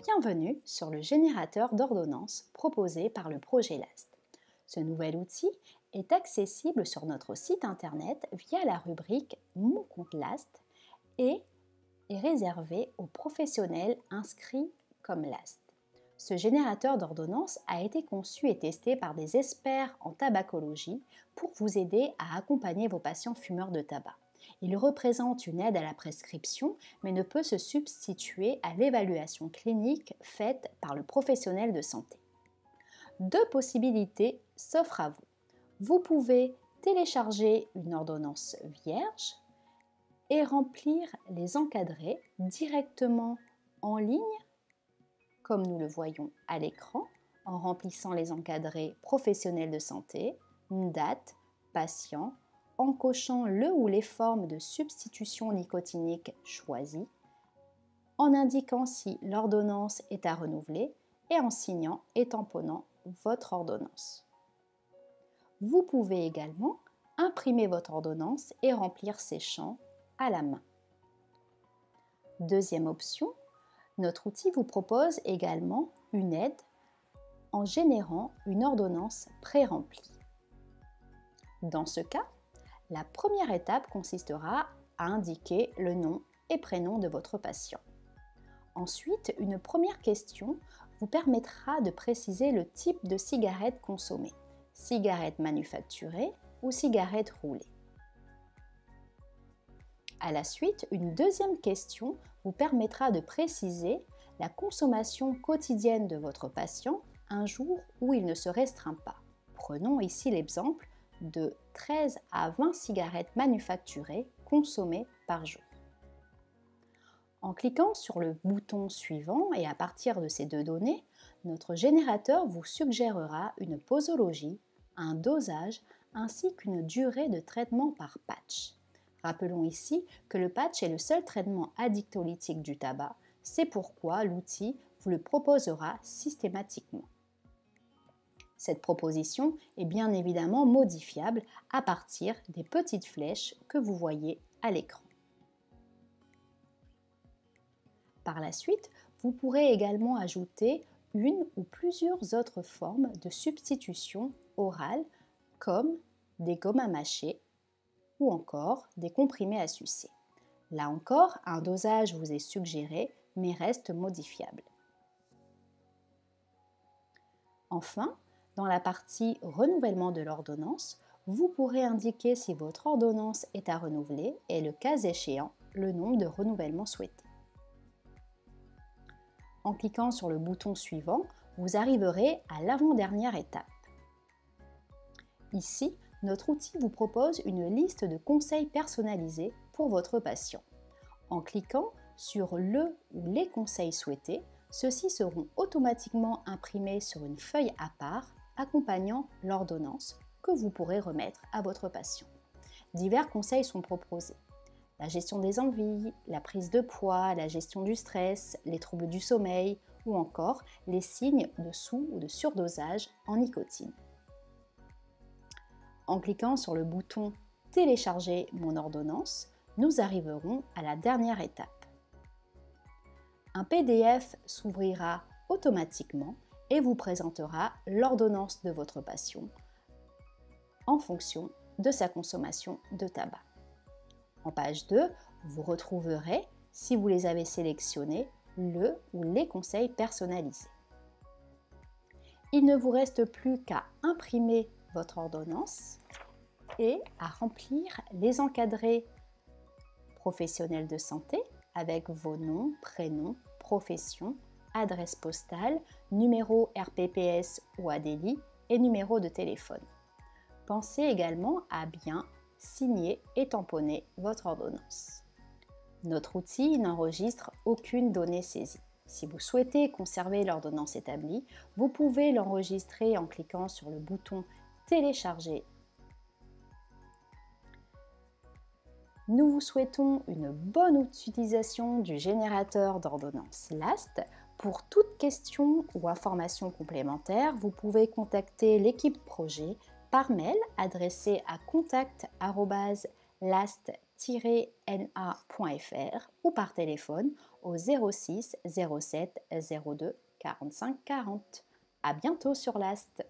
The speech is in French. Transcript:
Bienvenue sur le générateur d'ordonnances proposé par le projet LAST. Ce nouvel outil est accessible sur notre site internet via la rubrique Mon compte LAST et est réservé aux professionnels inscrits comme LAST. Ce générateur d'ordonnances a été conçu et testé par des experts en tabacologie pour vous aider à accompagner vos patients fumeurs de tabac. Il représente une aide à la prescription, mais ne peut se substituer à l'évaluation clinique faite par le professionnel de santé. Deux possibilités s'offrent à vous. Vous pouvez télécharger une ordonnance vierge et remplir les encadrés directement en ligne, comme nous le voyons à l'écran, en remplissant les encadrés professionnels de santé, une date, patient, en cochant le ou les formes de substitution nicotinique choisies, en indiquant si l'ordonnance est à renouveler et en signant et tamponnant votre ordonnance. Vous pouvez également imprimer votre ordonnance et remplir ces champs à la main. Deuxième option, notre outil vous propose également une aide en générant une ordonnance pré-remplie. Dans ce cas, la première étape consistera à indiquer le nom et prénom de votre patient. Ensuite, une première question vous permettra de préciser le type de cigarette consommée, cigarette manufacturée ou cigarette roulée. À la suite, une deuxième question vous permettra de préciser la consommation quotidienne de votre patient un jour où il ne se restreint pas. Prenons ici l'exemple de 13 à 20 cigarettes manufacturées consommées par jour. En cliquant sur le bouton suivant et à partir de ces deux données, notre générateur vous suggérera une posologie, un dosage ainsi qu'une durée de traitement par patch. Rappelons ici que le patch est le seul traitement addictolytique du tabac, c'est pourquoi l'outil vous le proposera systématiquement. Cette proposition est bien évidemment modifiable à partir des petites flèches que vous voyez à l'écran. Par la suite, vous pourrez également ajouter une ou plusieurs autres formes de substitution orale comme des gommes à mâcher ou encore des comprimés à sucer. Là encore, un dosage vous est suggéré mais reste modifiable. Enfin, dans la partie renouvellement de l'ordonnance, vous pourrez indiquer si votre ordonnance est à renouveler et le cas échéant, le nombre de renouvellements souhaités. En cliquant sur le bouton suivant, vous arriverez à l'avant-dernière étape. Ici, notre outil vous propose une liste de conseils personnalisés pour votre patient. En cliquant sur le ou les conseils souhaités, ceux-ci seront automatiquement imprimés sur une feuille à part accompagnant l'ordonnance que vous pourrez remettre à votre patient. Divers conseils sont proposés. La gestion des envies, la prise de poids, la gestion du stress, les troubles du sommeil ou encore les signes de sous- ou de surdosage en nicotine. En cliquant sur le bouton « Télécharger mon ordonnance », nous arriverons à la dernière étape. Un PDF s'ouvrira automatiquement et vous présentera l'ordonnance de votre patient en fonction de sa consommation de tabac. En page 2, vous retrouverez, si vous les avez sélectionnés, le ou les conseils personnalisés. Il ne vous reste plus qu'à imprimer votre ordonnance et à remplir les encadrés professionnels de santé avec vos noms, prénoms, profession, adresse postale, numéro RPPS ou ADELI et numéro de téléphone. Pensez également à bien signer et tamponner votre ordonnance. Notre outil n'enregistre aucune donnée saisie. Si vous souhaitez conserver l'ordonnance établie, vous pouvez l'enregistrer en cliquant sur le bouton « Télécharger ». Nous vous souhaitons une bonne utilisation du générateur d'ordonnance LAST. Pour toute question ou information complémentaire, vous pouvez contacter l'équipe projet par mail adressé à contact@last-. last-na.fr ou par téléphone au 06 07 02 45 40. À bientôt sur Last.